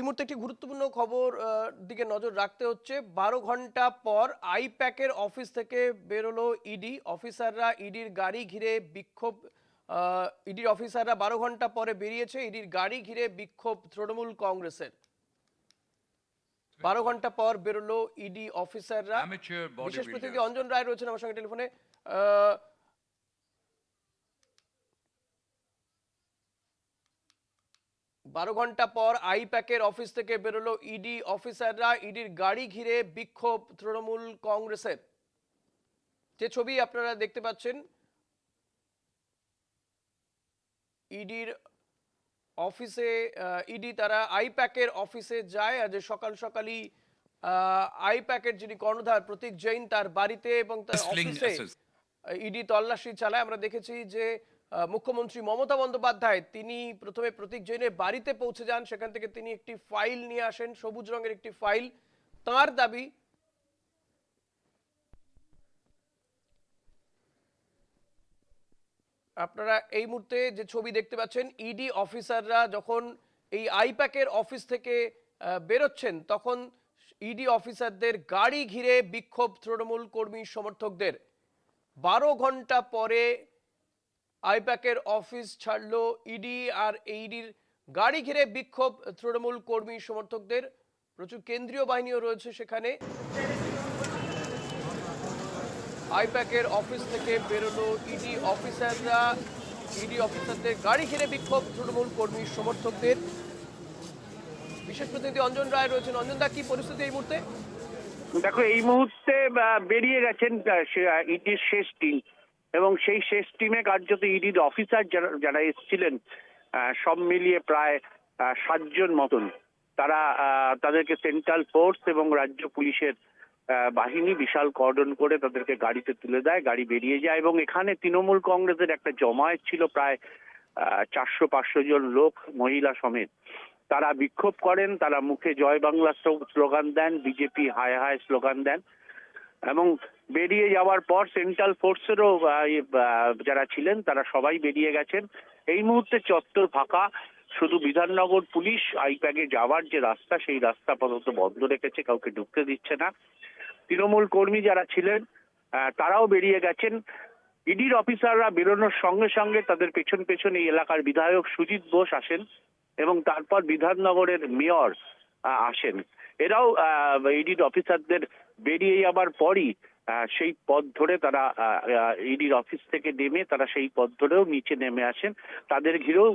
মুহূর্তে একটি গুরুত্বপূর্ণ খবর দিকে নজর রাখতে হচ্ছে। ১২ ঘন্টা পর আইপ্যাকের অফিস থেকে বেরোলো ইডি অফিসাররা, ইডির গাড়ি ঘিরে বিক্ষোভ। ইডির অফিসাররা ১২ ঘন্টা পরে বেরিয়েছে, ইডির গাড়ি ঘিরে বিক্ষোভ তৃণমূল কংগ্রেসের। ১২ ঘন্টা পর বেরোলো ইডি অফিসাররা। Amateur বিশেষ প্রতিনিধি bodybuilders. অঞ্জন রায় রয়েছেন আমার সঙ্গে টেলিফোনে। ১২ ঘন্টা পর আইপ্যাকের অফিস থেকে বেরোলো ইডি অফিসাররা, ইডির গাড়ি ঘিরে বিক্ষোভ তৃণমূল কংগ্রেসের। যে ছবি আপনারা দেখতে পাচ্ছেন, ইডির অফিসে, ইডি তারা আইপ্যাকের অফিসে যায় আজ সকাল সকালই। আইপ্যাকের যিনি কর্ণধার প্রতীক জৈন তার বাড়িতে এবং তার Wrestling অফিসে assist. ইডি তল্লাশি চালায়। আমরা দেখেছি যে মুখ্যমন্ত্রী মমতা বন্দ্যোপাধ্যায় তিনি প্রথমে প্রতীক জৈনের বাড়িতে পৌঁছে যান, সেখান থেকে তিনি একটি ফাইল নিয়ে আসেন, সবুজ রঙের একটি ফাইল। তার দাবি, আপনারা এই মুহূর্তে যে ছবি দেখতে পাচ্ছেন, ইডি অফিসাররা যখন এই আইপ্যাকের অফিস থেকে বেরোচ্ছেন তখন ইডি অফিসারদের গাড়ি ঘিরে বিক্ষোভ তৃণমূল কর্মী সমর্থকদের। ১২ ঘন্টা পরে আইপ্যাকের অফিস ছাড়লো ইডি, আর ইডির গাড়ি ঘিরে বিক্ষোভ তৃণমূল কর্মী সমর্থকদের। প্রচুর কেন্দ্রীয় বাহিনীও রয়েছে সেখানে। আইপ্যাকের অফিস থেকে বেরোলো ইডি অফিসাররা, ইডি অফিসারদের গাড়ি ঘিরে বিক্ষোভ তৃণমূল কর্মী সমর্থকদের। বিশেষ প্রতিনিধি অঞ্জন রায় রয়েছেন। অঞ্জন দা, কি পরিস্থিতি এই মুহূর্তে? দেখো, এই মুহূর্তে বেরিয়ে গেছেন ইডির শেষ টিম, এবং সেই শেষ টিমে কার্যত ইডির অফিসার যারা এসেছিলেন সব মিলিয়ে প্রায় 7 জন মতন। তারা তাদেরকে সেন্ট্রাল ফোর্স এবং রাজ্য পুলিশের বাহিনী বিশাল কর্ডন করে তাদেরকে গাড়িতে তুলে দেয়, গাড়ি বেরিয়ে যায়। এবং এখানে তৃণমূল কংগ্রেসের একটা জমায়েত ছিল, প্রায় 400-500 জন লোক, মহিলা সমেত। তারা বিক্ষোভ করেন, তারা মুখে জয় বাংলা স্লোগান দেন, বিজেপি হায় হায় স্লোগান দেন। এবং বেরিয়ে যাওয়ার পর সেন্ট্রাল ফোর্সেরও যারা ছিলেন তারা সবাই বেরিয়ে গেছেন। এই মুহূর্তে চত্বর ফাঁকা, শুধু বিধাননগর পুলিশ আইপ্যাকে যাওয়ার যে রাস্তা, সেই রাস্তা আপাতত বন্ধ রেখেছে, কাউকে ঢুকতে দিচ্ছে না। তৃণমূল কর্মী যারা ছিলেন তারাও বেরিয়ে গেছেন। ইডির অফিসাররা বেরোনোর সঙ্গে সঙ্গে তাদের পেছন পেছন এই এলাকার বিধায়ক সুজিত বোস আসেন, এবং তারপর বিধাননগরের মেয়র আসেন। এরাও ইডির অফিসারদের বেরিয়ে যাবার পরই সেই পথ ধরে তারা ইডির অফিস থেকে নেমে তারা সেই পথ ধরেও নিচে নেমে আসেন। তাদের ঘিরেও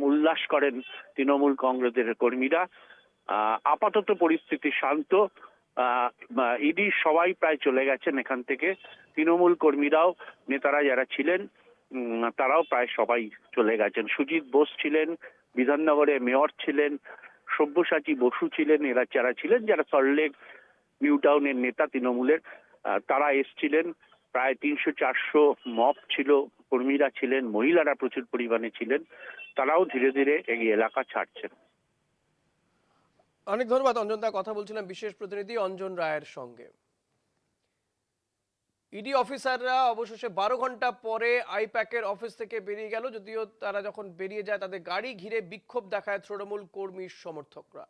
উল্লাস করেন তৃণমূল কংগ্রেসের কর্মীরা। আপাতত পরিস্থিতি শান্ত। ইডির সবাই প্রায় চলে গেছেন এখান থেকে। তৃণমূল কর্মীরাও, নেতারা যারা ছিলেন তারাও প্রায় সবাই চলে গেছেন। সুজিত বোস ছিলেন, বিধাননগরে মেয়র ছিলেন, সব্যসাচী বসু ছিলেন, এরা যারা ছিলেন, যারা সল্টলেক নিউ টাউনের নেতা তৃণমূলের, তারা এসছিলেন। প্রায় 300-400 মব ছিল, কর্মীরা ছিলেন, মহিলারা প্রচুর পরিমাণে ছিলেন। তারাও ধীরে ধীরে এই এলাকা ছাড়ছেন। অনেক ধন্যবাদ অঞ্জন দা। কথা বলছিলাম বিশেষ প্রতিনিধি অঞ্জন রায়ের সঙ্গে। ইডি অফিসাররা অবশেষে ১২ ঘন্টা পরে আইপ্যাকের অফিস থেকে বেরিয়ে গেল, যদিও তারা যখন বেরিয়ে যায় তাদের গাড়ি ঘিরে বিক্ষোভ দেখায় তৃণমূল কর্মী সমর্থকরা।